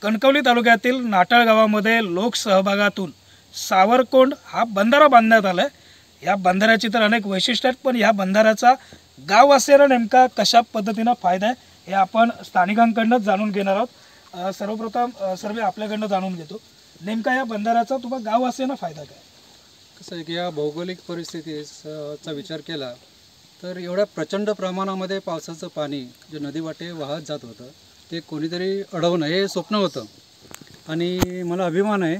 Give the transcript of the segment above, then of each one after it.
कणकवली तालुक्यातील नाटाळ गावामध्ये लोकसहभागातून सावरकोंड हा बंधारा बांधण्यात आला आहे। या बंधाऱ्याची तर अनेक वैशिष्ट्ये आहेत, पण या बंधाऱ्याचा गाववासियांना नेमका कशा पद्धतीने फायदा आहे हे आपण स्थानिकांकडून जाणून घेणार आहोत। सर्वप्रथम सर्व आपल्याकडून जाणून घेतो, नेमका या बंधाऱ्याचा तुम्हाला गाववासियांना फायदा काय? कसं आहे की या भौगोलिक परिस्थितीचा विचार केला तर एवढ्या प्रचंड प्रमाणामध्ये पावसाचं पाणी जे नदीवाटे वाहत जात होतं ते कोणीतरी अडवणं हे स्वप्न होतं। आणि मला अभिमान आहे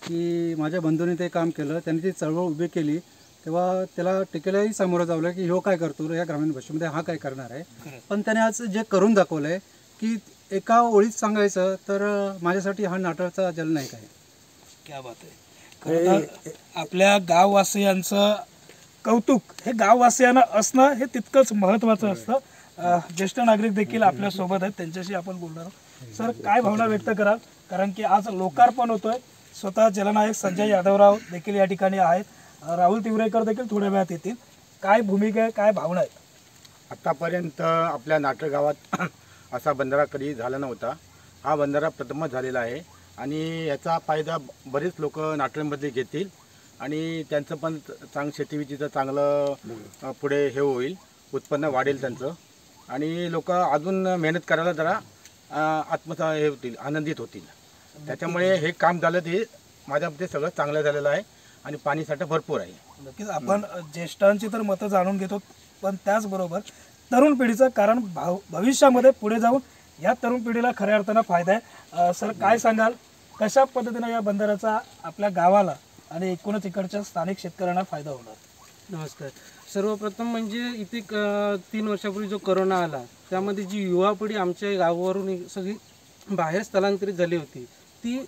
की माझ्या बंधूने ते काम केलं, त्यांनी ती चळवळ उभी केली तेव्हा त्याला टीकेलाही सामोरं जावलं की ह्यो काय करतो या ग्रामीण भाषेमध्ये, हा काय करणार आहे। पण त्याने आज जे करून दाखवलं आहे की एका ओळीत सांगायचं तर माझ्यासाठी हा नाटाळचा जलनायक आहे। क्या बात आहे। खरं तर आपल्या गाववासियांचं कौतुक हे गाववासियांना असणं हे तितकंच महत्त्वाचं असतं। ज्येष्ठ नागरिक देखील आपल्या सोबत आहेत, त्यांच्याशी आपण बोलणार आहोत। सर, काय भावना व्यक्त कराल? कारण की आज लोकार्पण होतोय, स्वतः जलनायक संजय यादवराव देखील या ठिकाणी आहेत, राहुल तिवरेकर देखील थोड्या वेळात येतील। काय भूमिका आहे, काय भावना आहे? आतापर्यंत आपल्या नाटळ गावात असा बंधारा कधी झाला नव्हता। हा बंधारा प्रथमच झालेला आहे आणि याचा फायदा बरेच लोक नाटळमध्ये घेतील आणि त्यांचं पण शेतीविषयीचं चांगलं पुढे हे होईल, उत्पन्न वाढेल त्यांचं आणि लोक अजून मेहनत करायला जरा हे होतील, आनंदित होतील। त्याच्यामुळे हे काम झालं ते माझ्या मते सगळं चांगलं झालेलं आहे आणि पाणीसाठा भरपूर आहे। नक्कीच आपण ज्येष्ठांची तर मतं जाणून घेतो, पण त्याचबरोबर तरुण पिढीचं, कारण भविष्यामध्ये पुढे जाऊन या तरुण पिढीला खऱ्या अर्थानं फायदा आहे। सर, काय सांगाल, कशा पद्धतीने या बंधाऱ्याचा आपल्या गावाला आणि एकूणच इकडच्या स्थानिक शेतकऱ्यांना फायदा होणार? नमस्कार। सर्वप्रथम म्हणजे इथे 3 वर्षापूर्वी जो कोरोना आला त्यामध्ये जी युवा पिढी आमच्या गावावरून सगळी बाहेर स्थलांतरित झाली होती ती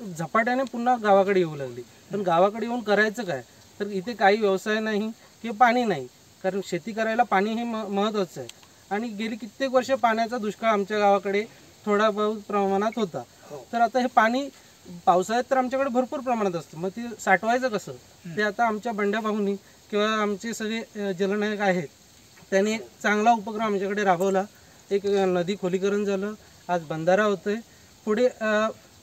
झपाट्याने पुन्हा गावाकडे येऊ लागली। पण गावाकडे येऊन करायचं काय, तर इथे काही व्यवसाय नाही किंवा पाणी नाही, कारण शेती करायला पाणी हे महत्त्वाचं आहे। आणि गेली कित्येक वर्ष पाण्याचा दुष्काळ आमच्या गावाकडे थोडा बहुत प्रमाणात होता। तर आता हे पाणी पावसाळ्यात तर आमच्याकडे भरपूर प्रमाणात असतं, मग ते साठवायचं कसं, ते आता आमच्या बंड्या भाऊंनी किंवा आमचे सगळे जलनायक आहेत त्यांनी एक चांगला उपक्रम आमच्याकडे राबवला। एक नदी खोलीकरण झालं, आज बंधारा होतोय, पुढे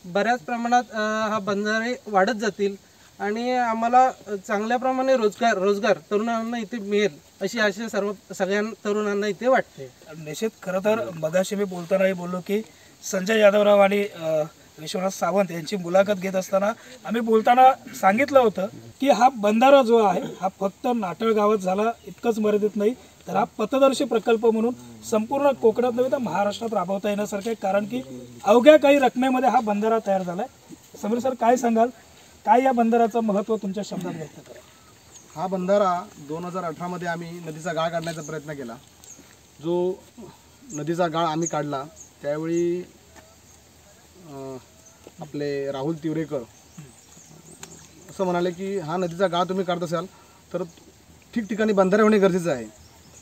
बऱ्याच प्रमाणात हा बंधारे वाढत जातील आणि आम्हाला चांगल्या प्रमाणे रोजगार तरुणांना इथे मिळेल अशी आशा सगळ्या तरुणांना इथे वाटते। निश्चित। खरं तर मगाशी मी बोलतानाही बोललो की संजय यादवराव आणि विश्वनाथ सावंत यांची मुलाखत घेत असताना आम्ही बोलताना सांगितलं होतं की हा बंधारा जो आहे हा फक्त नाटळ गावात झाला इतकंच मर्यादित नाही, तर हा पथदर्शी प्रकल्प म्हणून संपूर्ण कोकणात नव्हे तर महाराष्ट्रात राबवता येण्यासारखं आहे, कारण की अवघ्या काही रकमेमध्ये हा बंधारा तयार झाला आहे। समीर सर, काय सांगाल, काय या बंधाराचं महत्त्व तुमच्या शब्दात व्यक्त करा? हा बंधारा 2018 मध्ये आम्ही नदीचा गाळ काढण्याचा प्रयत्न केला। जो नदीचा गाळ आम्ही काढला त्यावेळी आपले राहुल तिवरेकर असं म्हणाले की हा नदीचा गाळ तुम्ही काढत असाल तर ठिकठिकाणी बंधारे होणे गरजेचं आहे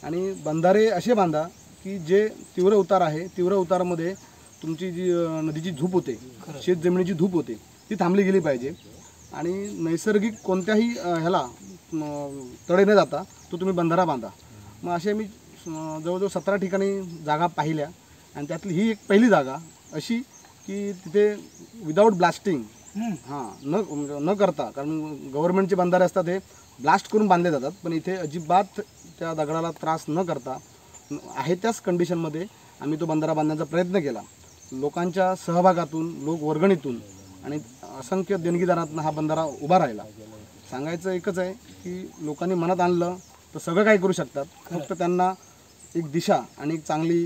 आणि बंधारे असे बांधा की जे तीव्र उतार आहे, तीव्र उतारामध्ये तुमची जी नदीची धूप होते, शेत जमिनीची धूप होते, ती थांबली गेली पाहिजे आणि नैसर्गिक कोणत्याही ह्याला तडे न जाता तो तुम्ही बंधारा बांधा। मग असे मी जवळजवळ 17 ठिकाणी जागा पाहिल्या आणि त्यातली ही एक पहिली जागा अशी की तिथे विदाऊट ब्लास्टिंग न करता, कारण गव्हर्नमेंटचे बंधारे असतात हे ब्लास्ट करून बांधले जातात, पण इथे अजिबात त्या दगडाला त्रास न करता आहे त्याच कंडिशनमध्ये आम्ही तो बंधारा बांधण्याचा प्रयत्न केला। लोकांच्या सहभागातून, लोक वर्गणीतून आणि असंख्य देणगीदारातून हा बंधारा उभा राहिला। सांगायचं एकच आहे की लोकांनी मनात आणलं तर सगळं काही करू शकतात, फक्त त्यांना एक दिशा आणि एक चांगली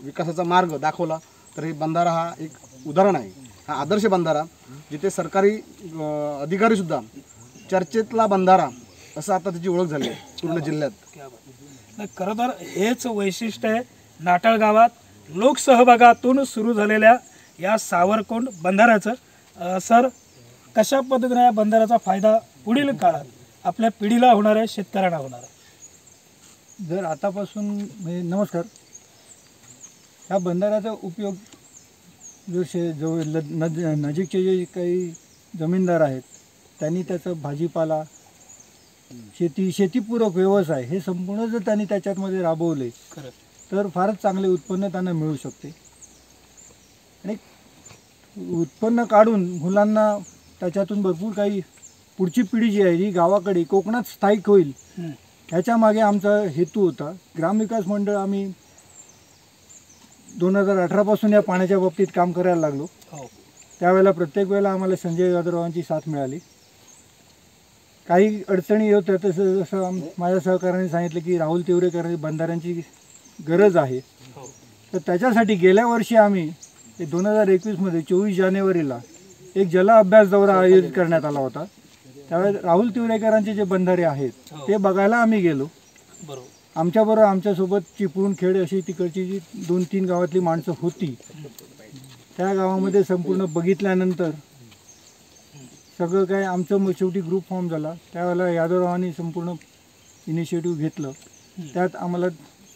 विकासाचा मार्ग दाखवला तर हे बंधारा हा एक उदाहरण आहे, हा आदर्श बंधारा, जिथे सरकारी अधिकारीसुद्धा चर्चेतला बंधारा असं आता त्याची ओळख झाली आहे पूर्ण जिल्ह्यात। खरं तर हेच वैशिष्ट्य आहे नाटाळ गावात लोकसहभागातून सुरू झालेल्या या सावरकोंड बंधाऱ्याचं। सर, कशा पद्धतीने या बंधाऱ्याचा फायदा पुढील काळात आपल्या पिढीला होणार आहे, शेतकऱ्यांना होणार आहे? जर आतापासून म्हणजे नमस्कार, ह्या बंधाऱ्याचा उपयोग जो नजीकचे जे काही जमीनदार आहेत त्यांनी त्याचं भाजीपाला, शेतीपूरक व्यवसाय हे संपूर्ण जर त्यांनी त्याच्यामध्ये राबवले तर फारच चांगले उत्पन्न त्यांना मिळू शकते। आणि उत्पन्न काढून मुलांना त्याच्यातून भरपूर काही पुढची पिढी जी आहे ही गावाकडे कोकणात स्थायिक होईल ह्याच्या मागे आमचा हेतू होता. ग्रामविकास मंडळ आम्ही 2018 पासून या पाण्याच्या बाबतीत काम करायला लागलो. त्यावेळेला प्रत्येक वेळेला आम्हाला संजय यादवरावांची साथ मिळाली. काही अडचणी होत्या तसं जसं माझ्या सहकार्याने सांगितलं की राहुल तिवरेकर बंधाऱ्यांची गरज आहे, तर त्याच्यासाठी गेल्या वर्षी आम्ही 2021मध्ये 24 जानेवारीला एक जल अभ्यास दौरा आयोजित करण्यात आला होता. त्यावेळेस राहुल तिवरेकरांचे जे बंधारे आहेत ते बघायला आम्ही गेलो. आमच्याबरोबर आमच्यासोबत चिपळूण खेड अशी तिकडची जी 2-3 गावातली माणसं होती. त्या गावामध्ये संपूर्ण बघितल्यानंतर सगळं काय आमचं मग शेवटी ग्रुप फॉर्म झाला. त्यावेळेला यादवरावांनी संपूर्ण इनिशिएटिव्ह घेतलं. त्यात आम्हाला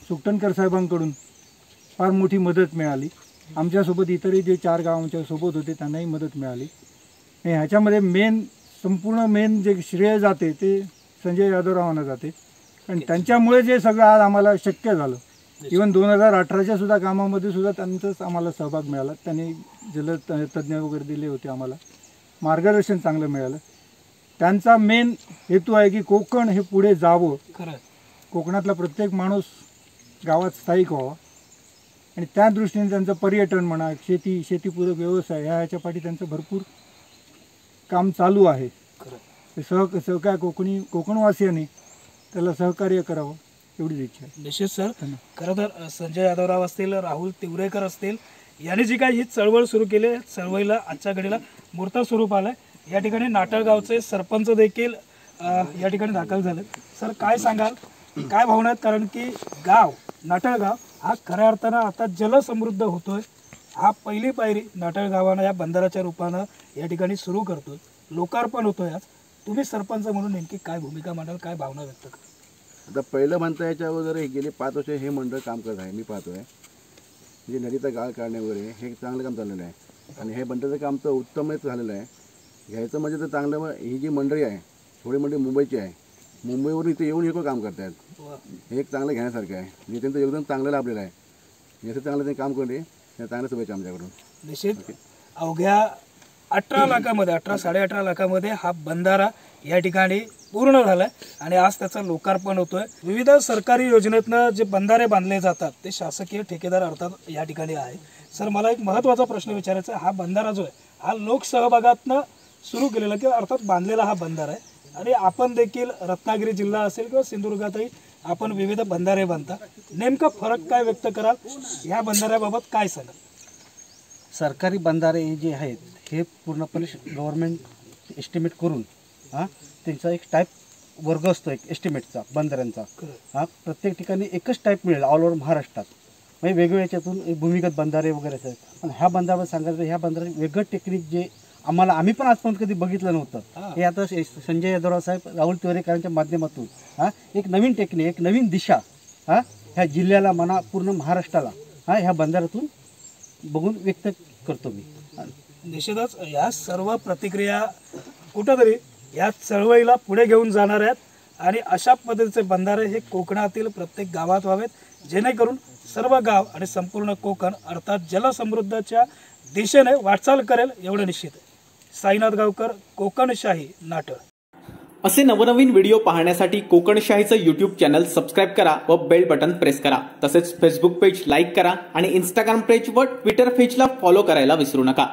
सुकटणकर साहेबांकडून फार मोठी मदत मिळाली. आमच्यासोबत इतरही जे 4 गाव आमच्यासोबत होते त्यांनाही मदत मिळाली. आणि ह्याच्यामध्ये संपूर्ण मेन जे श्रेय जाते ते संजय यादवरावांना जाते, कारण त्यांच्यामुळे जे सगळं आज आम्हाला शक्य झालं. इव्हन 2018च्या सुद्धा कामामध्ये सुद्धा त्यांचाच आम्हाला सहभाग मिळाला. त्यांनी जलतज्ञ वगैरे दिले होते, आम्हाला मार्गदर्शन चांगलं मिळालं. त्यांचा मेन हेतू आहे की कोकण हे पुढे जावं, कोकणातला प्रत्येक माणूस गावात स्थायिक व्हावा. आणि त्या दृष्टीने त्यांचं पर्यटन म्हणा, शेतीपूरक व्यवसाय ह्याच्या पाठी त्यांचं भरपूर काम चालू आहे. सहकार कोकणवासियांनी त्याला सहकार्य करावं एवढीच इच्छा आहे. निश्चित सर. खरं तर संजय यादवराव असतील, राहुल तिवरेकर असतील, यांनी जी काही ही चळवळ सुरू केली आहे, चळवळीला आजच्या घडीला मूर्त स्वरूप आलं आहे. या ठिकाणी नाटळगावचे सरपंच देखील या ठिकाणी दाखल झाले. सर काय सांगाल, काय भावना आहेत? कारण की गाव नाटळगाव हा खऱ्या अर्थानं आता जलसमृद्ध होतोय. हा पहिली पायरी नाटळगावानं या बंदराच्या रूपानं या ठिकाणी सुरू करतोय, लोकार्पण होतोय. आज तुम्ही सरपंच म्हणून नेमकी काय भूमिका मांडाल, काय भावना व्यक्त करा? आता पहिलं म्हणता याच्या अगोदर गेले 5 वर्ष हे मंडळ काम करत आहे. मी पाहतोय म्हणजे नदीचा गाळ काढणे वगैरे हे चांगलं काम चाललेलं आहे. आणि हे बंदराचं काम तर उत्तमच झालेलं आहे. घ्यायचं म्हणजे तर चांगलं. ही जी मंडळी आहे थोडी मंडळी मुंबईची आहे, मुंबईवरून इथे येऊन हे काम करतायत. हे एक चांगलं घेण्यासारखं आहे. म्हणजे त्यांचं योगदान चांगलं लाभलेलं आहे. याचं चांगलं ते काम करणे चांगल्या शुभेच्छा आमच्याकडून. निश्चित अवघ्या 18 लाखामध्ये 18-18.5 लाखामध्ये हा बंधारा या ठिकाणी पूर्ण झालाय आणि आज त्याचं लोकार्पण होतोय. विविध सरकारी योजनेतनं जे बंधारे बांधले जातात ते शासकीय ठेकेदार अर्थात या ठिकाणी आहे. सर मला एक महत्त्वाचा प्रश्न विचारायचा आहे. हा बंधारा जो आहे हा लोकसहभागातनं सुरू केलेला किंवा अर्थात बांधलेला हा बंधारा आहे. आणि आपण देखील रत्नागिरी जिल्हा असेल किंवा सिंधुदुर्गातही आपण विविध बंधारे बांधता. नेमका फरक काय व्यक्त कराल, ह्या बंधाऱ्याबाबत काय सांगाल? सरकारी बंधारे जे आहेत हे पूर्णपणे गव्हर्नमेंट एस्टिमेट करून त्यांचा एक टाईप वर्ग असतो, एक एस्टिमेटचा बंधाऱ्यांचा. प्रत्येक ठिकाणी एकच टाईप मिळेल ऑल ओव्हर महाराष्ट्रात. म्हणजे वेगवेगळ्या याच्यातून एक भूमिगत बंधारे वगैरे असतात. पण ह्या बंधाऱ्यावर सांगायचं, ह्या बंधाऱ्यात वेगळं टेक्निक जे आम्ही पण आजपर्यंत कधी बघितलं नव्हतं. हे आता संजय यादवराव साहेब, राहुल तिवरेकरांच्या माध्यमातून एक नवीन टेक्निक, एक नवीन दिशा ह्या जिल्ह्याला म्हणा पूर्ण महाराष्ट्राला ह्या बंधाऱ्यातून बघून व्यक्त करतो मी. निश्चितच या सर्व प्रतिक्रिया कुठंतरी या चळवळीला पुढे घेऊन जाणार आहेत. आणि अशा पद्धतीचे बंधारे हे कोकणातील प्रत्येक गावात व्हावेत, जेणेकरून सर्व गाव आणि संपूर्ण कोकण अर्थात जलसमृद्धीच्या दिशेने वाटचाल करेल एवढं निश्चित आहे. साईनाथ गावकर, कोकणशाही, नाटळ. असे नवनवीन व्हिडिओ पाहण्यासाठी कोकणशाहीचं यूट्यूब चॅनल सबस्क्राईब करा व बेल बटन प्रेस करा. तसेच फेसबुक पेज लाईक करा आणि इंस्टाग्राम पेज व ट्विटर पेजला फॉलो करायला विसरू नका.